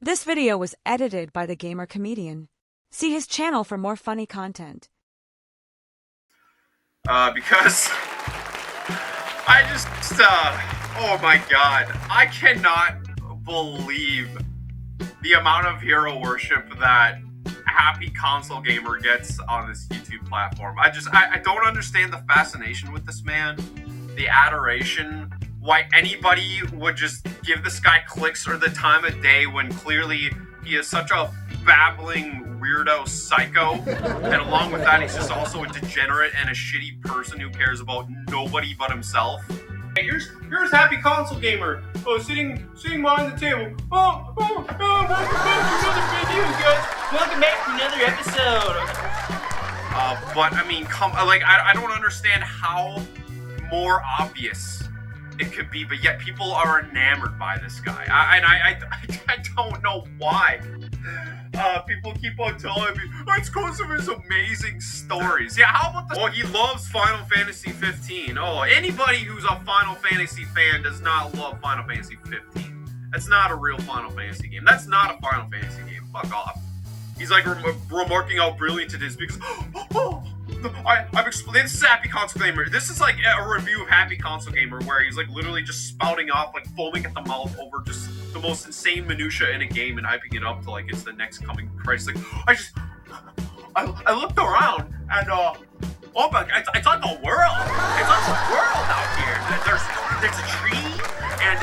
This video was edited by the Gamer Comedian. See his channel for more funny content. Because I just, oh my god, I cannot believe the amount of hero worship that HappyConsoleGamer gets on this YouTube platform. I don't understand the fascination with this man, the adoration, why anybody would just give this guy clicks or the time of day when clearly he is such a babbling weirdo psycho, and along with that he's just also a degenerate and a shitty person who cares about nobody but himself. Hey, here's HappyConsoleGamer, sitting behind the table. Welcome back to another video, guys. Welcome back to another episode. But I mean, I don't understand how more obvious it could be, but yet people are enamored by this guy. I don't know why. People keep on telling me, it's because of his amazing stories. Yeah, how about he loves Final Fantasy 15. Oh, anybody who's a Final Fantasy fan does not love Final Fantasy 15. That's not a real Final Fantasy game. That's not a Final Fantasy game. Fuck off. He's like remarking how brilliant it is because, I've explained. This is HappyConsoleGamer. This is like a review of HappyConsoleGamer where he's like literally just spouting off, like foaming at the mouth over just the most insane minutia in a game and hyping it up to like it's the next coming Christ. Like, I looked around and oh my god, it's like a world. It's like a world out here. There's a tree and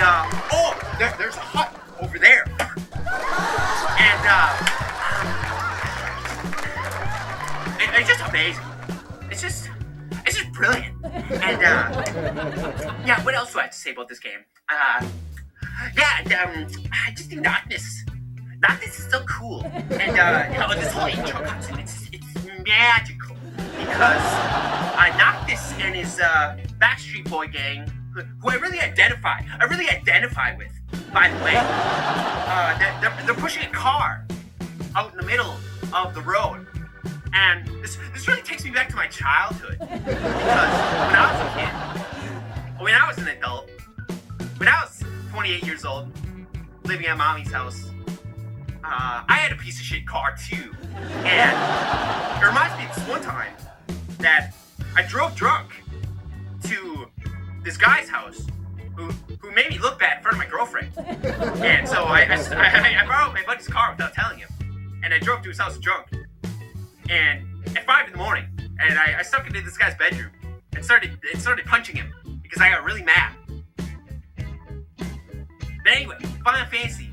there's a hut over there. And it's just amazing. It's just brilliant. And yeah, what else do I have to say about this game? I just think Noctis is so cool. And this whole intro cutscene, it's magical because Noctis and his Backstreet Boy gang, who I really identify with, by the way, they're pushing a car out in the middle of the road. And this really takes me back to my childhood. Because when I was a kid, when I was an adult, when I was 28 years old, living at mommy's house, I had a piece of shit car too. And it reminds me of this one time that I drove drunk to this guy's house who made me look bad in front of my girlfriend. And so I borrowed my buddy's car without telling him. And I drove to his house drunk. And at 5 in the morning, and I stuck into this guy's bedroom and started punching him because I got really mad. But anyway, Final Fantasy,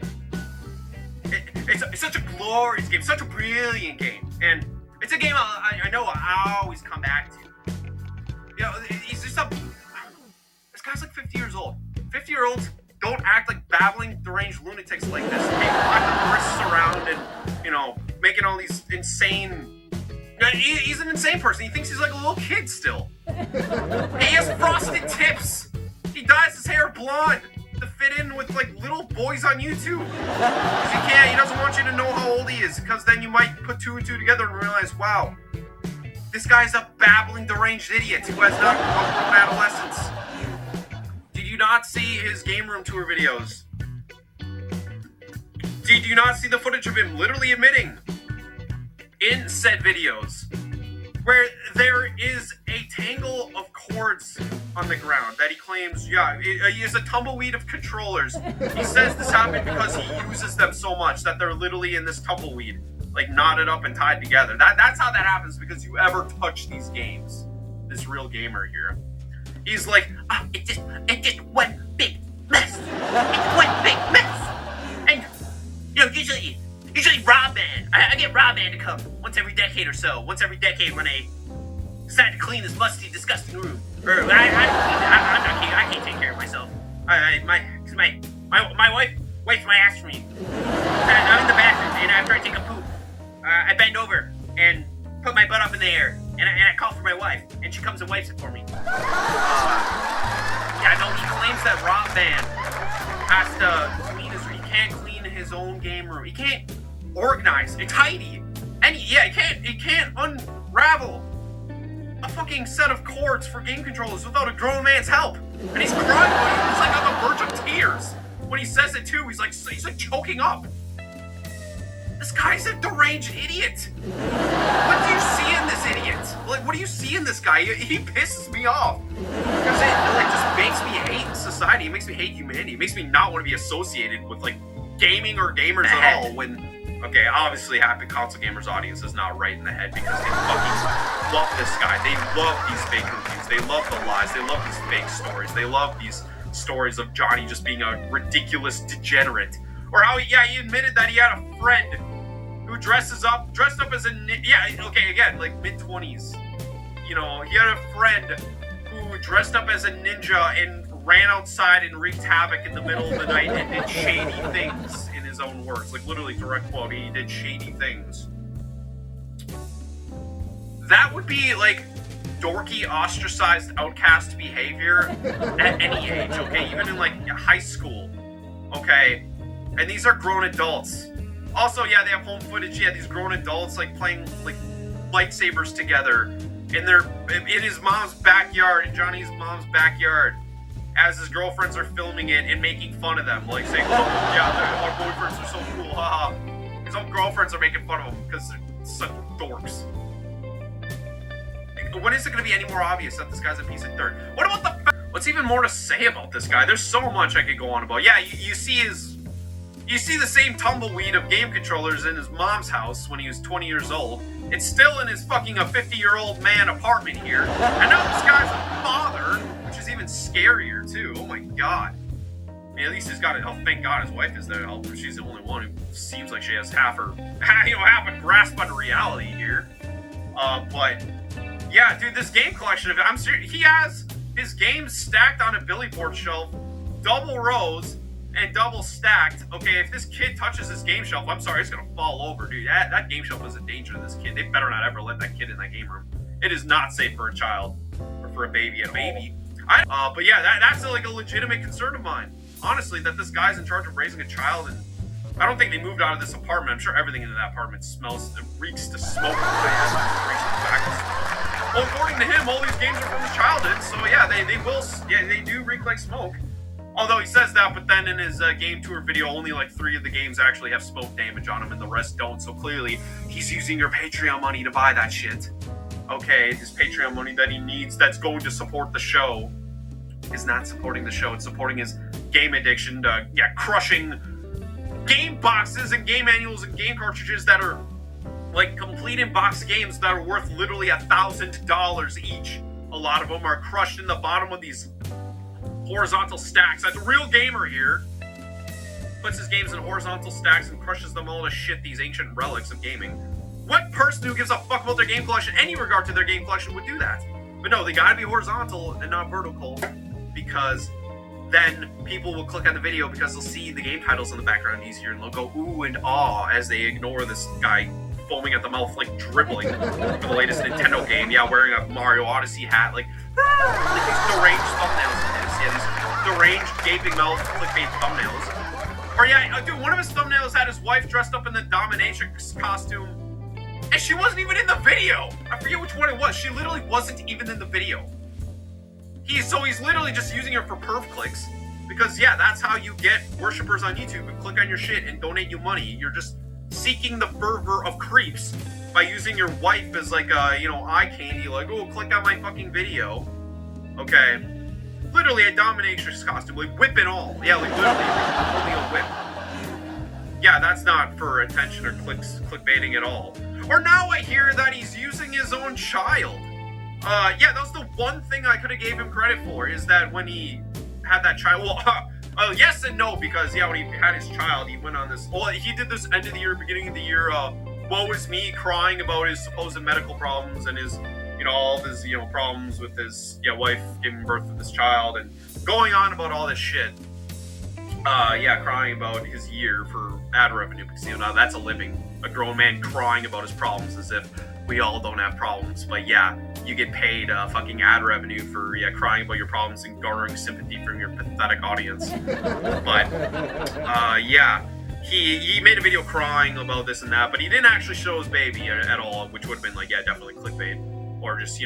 it's such a glorious game, such a brilliant game, and it's a game I know I always come back to. You know, he's just this guy's like 50 years old. 50-year-olds don't act like babbling deranged lunatics like this. They walk their wrists around and, making all these insane. He's an insane person. He thinks he's like a little kid still. He has frosted tips. He dyes his hair blonde to fit in with like little boys on YouTube. Because he doesn't want you to know how old he is, because then you might put 2 and 2 together and realize, wow, this guy's a babbling deranged idiot who has not grown adolescence. Did you not see his game room tour videos? Did you not see the footage of him literally admitting in said videos where there is a tangle of cords on the ground that he claims, he is a tumbleweed of controllers. He says this happened because he uses them so much that they're literally in this tumbleweed, like knotted up and tied together. That's how that happens, because you ever touch these games. This real gamer here. He's like, it's just one big mess. It's one big mess. And, usually Rob Band. I get Rob Band to come once every decade or so. Once every decade when they decide to clean this musty, disgusting room. I'm not kidding. I can't take care of myself. My wife wipes my ass for me. I'm in the bathroom, and after I take a poop, I bend over and put my butt up in the air, and I call for my wife, and she comes and wipes it for me. He claims that Rob Band has to clean his room. He can't clean his own game room. He can't organize. It's tidy. And he can't unravel a fucking set of cords for game controllers without a grown man's help. And he's crying. He's like on the verge of tears when he says it too. He's like choking up. This guy's a deranged idiot. What do you see in this idiot? Like, what do you see in this guy? He pisses me off. Because it like just makes me hate society. It makes me hate humanity. It makes me not want to be associated with like gaming or gamers at all. When, okay, obviously HappyConsoleGamer's audience is not right in the head because they fucking love this guy. They love these fake reviews. They love the lies. They love these fake stories. They love these stories of Johnny just being a ridiculous degenerate. Or how he admitted that he had a friend who dressed up as a like mid-20s. You know, he had a friend who dressed up as a ninja and ran outside and wreaked havoc in the middle of the night and did shady things, in his own words. Like, literally, direct quote, he did shady things. That would be, like, dorky, ostracized, outcast behavior at any age, okay? Even in, like, high school, okay? And these are grown adults. Also, yeah, they have home footage. Yeah, these grown adults, like, playing, like, lightsabers together in his mom's backyard, in Johnny's mom's backyard, as his girlfriends are filming it and making fun of them, like saying, "Oh, yeah, our boyfriends are so cool, haha." His own girlfriends are making fun of him because they're such dorks. When is it going to be any more obvious that this guy's a piece of dirt? What about the? What's even more to say about this guy? There's so much I could go on about. Yeah, you see the same tumbleweed of game controllers in his mom's house when he was 20 years old. It's still in his fucking 50-year-old man apartment here. And now this guy's a father, which is even scarier too. Oh my god. I mean, at least he's got it. Oh, thank God his wife is there to help him. She's the only one who seems like she has half a grasp on reality here. But yeah, dude, this game collection of it, I'm serious. He has his games stacked on a billy board shelf, double rows and double stacked. Okay, if this kid touches this game shelf, I'm sorry, it's gonna fall over, dude. That game shelf is a danger to this kid. They better not ever let that kid in that game room. It is not safe for a child or for a baby at all. But yeah, that's like a legitimate concern of mine. Honestly, that this guy's in charge of raising a child, and I don't think they moved out of this apartment. I'm sure everything in that apartment reeks to smoke. Well, according to him, all these games are from his childhood, so yeah, they do reek like smoke. Although he says that, but then in his game tour video, only like 3 of the games actually have smoke damage on them, and the rest don't. So clearly, he's using your Patreon money to buy that shit. Okay, his Patreon money that he needs, that's going to support the show, is not supporting the show. It's supporting his game addiction to, crushing game boxes and game manuals and game cartridges that are like complete in-box games that are worth literally $1,000 each. A lot of them are crushed in the bottom of these horizontal stacks. That's a real gamer here. Puts his games in horizontal stacks and crushes them all to shit, these ancient relics of gaming. What person who gives a fuck about their game collection, any regard to their game collection, would do that? But no, they gotta be horizontal and not vertical, because then people will click on the video because they'll see the game titles in the background easier, and they'll go ooh and ah as they ignore this guy foaming at the mouth, like dribbling for the latest Nintendo game. Yeah, wearing a Mario Odyssey hat, like these deranged thumbnails of his. Yeah, these deranged gaping mouth clickbait thumbnails. Or yeah, dude, one of his thumbnails had his wife dressed up in the dominatrix costume, and she wasn't even in the video. I forget which one it was. She literally wasn't even in the video. He's literally just using her for perv clicks, because yeah, that's how you get worshippers on YouTube and click on your shit and donate you money. You're just seeking the fervor of creeps by using your wife as like eye candy, like, oh, click on my fucking video. Okay. Literally a dominatrix costume, like whip and all. Yeah, like literally only a whip. Yeah, that's not for attention or clickbaiting at all. Or now I hear that he's using his own child. Yeah, that was the one thing I could have gave him credit for, is that when he had that child, yes and no, because yeah, when he had his child, he went on this, he did this end of the year, beginning of the year, woe is me, crying about his supposed medical problems and his, all of his, problems with his, wife giving birth to this child, and going on about all this shit. Crying about his year for ad revenue, because, now that's a living. A grown man crying about his problems as if we all don't have problems, but yeah, you get paid fucking ad revenue for crying about your problems and garnering sympathy from your pathetic audience. But he made a video crying about this and that, but he didn't actually show his baby at all, which would have been like, definitely clickbait, or just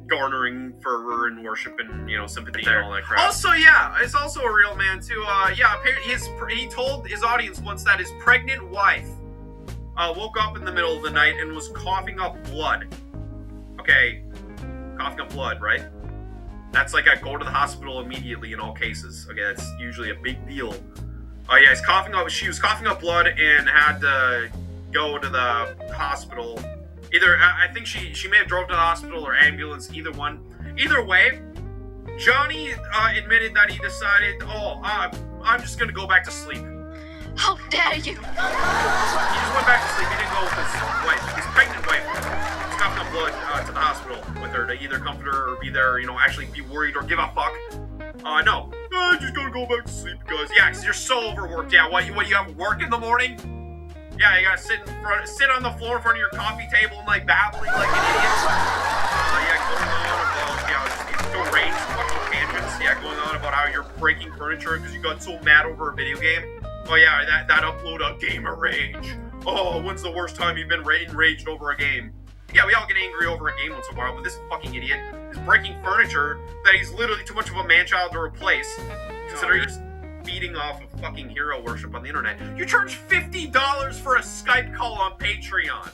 garnering fervor and worship and sympathy and all that crap. Also, it's also a real man too. He told his audience once that his pregnant wife woke up in the middle of the night and was coughing up blood. Okay, coughing up blood, right? That's like I go to the hospital immediately in all cases. Okay, that's usually a big deal. Oh yeah, she was coughing up blood and had to go to the hospital. Either, I think she may have drove to the hospital or ambulance, either one. Either way, Johnny admitted that he decided, I'm just gonna go back to sleep. How dare you! He just went back to sleep. He didn't go with his wife, his pregnant wife. He's coughing up blood to the hospital with her to either comfort her or be there, actually be worried or give a fuck. No. I'm just gonna go back to sleep, guys. Yeah, because you're so overworked. Yeah, what you have work in the morning? Yeah, you gotta sit on the floor in front of your coffee table and like babbling like an idiot. Going on about just these deranged fucking tangents. Yeah, going on about how you're breaking furniture because you got so mad over a video game. Oh yeah, that upload of Gamer Rage. Oh, when's the worst time you've been enraged over a game? Yeah, we all get angry over a game once in a while, but this fucking idiot is breaking furniture that he's literally too much of a man-child to replace, considering he's feeding off of fucking hero worship on the internet. You charge $50 for a Skype call on Patreon.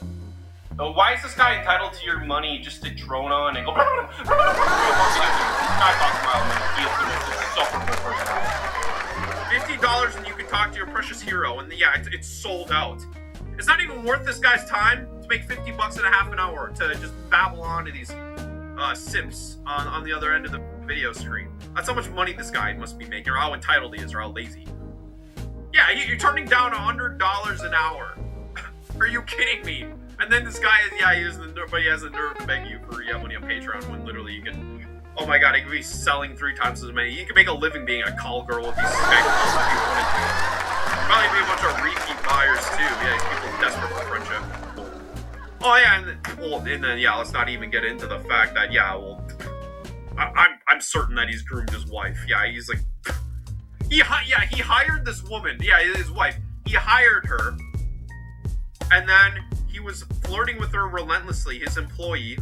Oh, why is this guy entitled to your money just to drone on and go? $50 and you can talk to your precious hero, and yeah, it's sold out. It's not even worth this guy's time to make $50 in a half an hour to just babble on to these simps on the other end of the video screen. That's how much money this guy must be making, or how entitled he is, or how lazy. Yeah, you're turning down $100 an hour. Are you kidding me? And then this guy he has the nerve to beg you for money on Patreon when literally you can. Oh my god, he could be selling 3 times as many. You could make a living being a call girl with these Skype calls if you wanted to. Probably be a bunch of repeat buyers too. Yeah, these people desperate for friendship. Oh yeah, and then let's not even get into the fact that I'm certain that he's groomed his wife. Yeah, he's like he hired this woman. Yeah, his wife. He hired her, and then he was flirting with her relentlessly. His employee.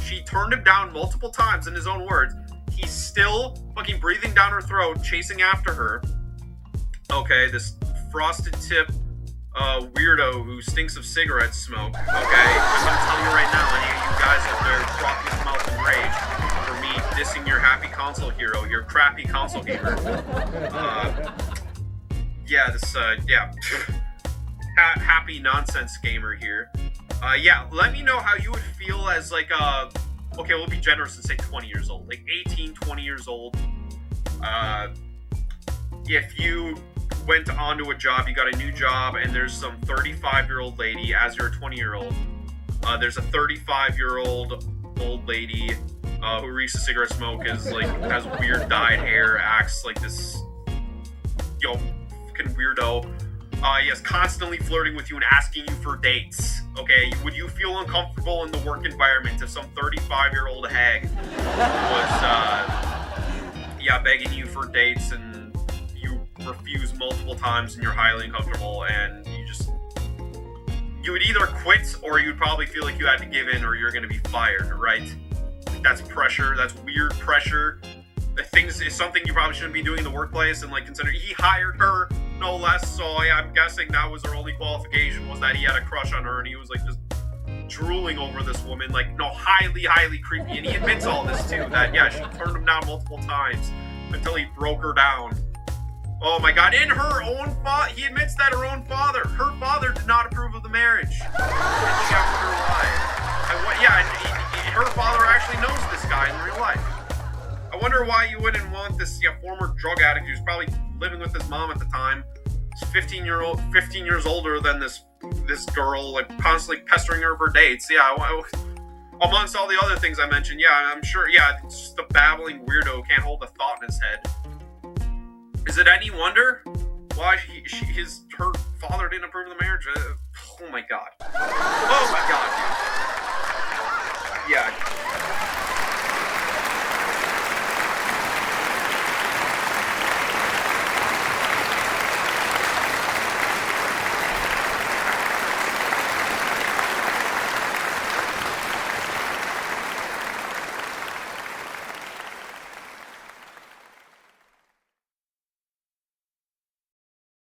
She turned him down multiple times, in his own words. He's still fucking breathing down her throat, chasing after her. Okay, this frosted tip weirdo who stinks of cigarette smoke. Okay, I'm gonna tell you right now, any of you guys out there frothing his mouth in rage for me dissing your happy console hero, your crappy console gamer. Happy nonsense gamer here. Let me know how you would feel as we'll be generous and say 20 years old, like 18, 20 years old. If you went onto a job, you got a new job, and there's some 35-year-old lady as your 20-year-old. There's a 35-year-old old lady who reeks of cigarette smoke, has weird dyed hair, acts like this, fucking weirdo. Yes, constantly flirting with you and asking you for dates. Okay, would you feel uncomfortable in the work environment if some 35-year-old hag was, begging you for dates and you refuse multiple times and you're highly uncomfortable and you would either quit or you'd probably feel like you had to give in or you're going to be fired, right? That's pressure. That's weird pressure. It's something you probably shouldn't be doing in the workplace, and consider he hired her no less, so I'm guessing that was her only qualification, was that he had a crush on her and he was just drooling over this woman, highly, highly creepy, and he admits all this too, that she turned him down multiple times until he broke her down. Oh my god, and her own father, he admits that her father did not approve of the marriage, and she asked her why. And her father actually knows this guy in real life. I wonder why you wouldn't want this former drug addict who's probably living with his mom at the time. He's 15 years older than this girl, constantly pestering her for dates. Yeah, amongst all the other things I mentioned, I'm sure, it's just a babbling weirdo who can't hold a thought in his head. Is it any wonder why her father didn't approve of the marriage? Oh my god. Oh my god, dude. Yeah.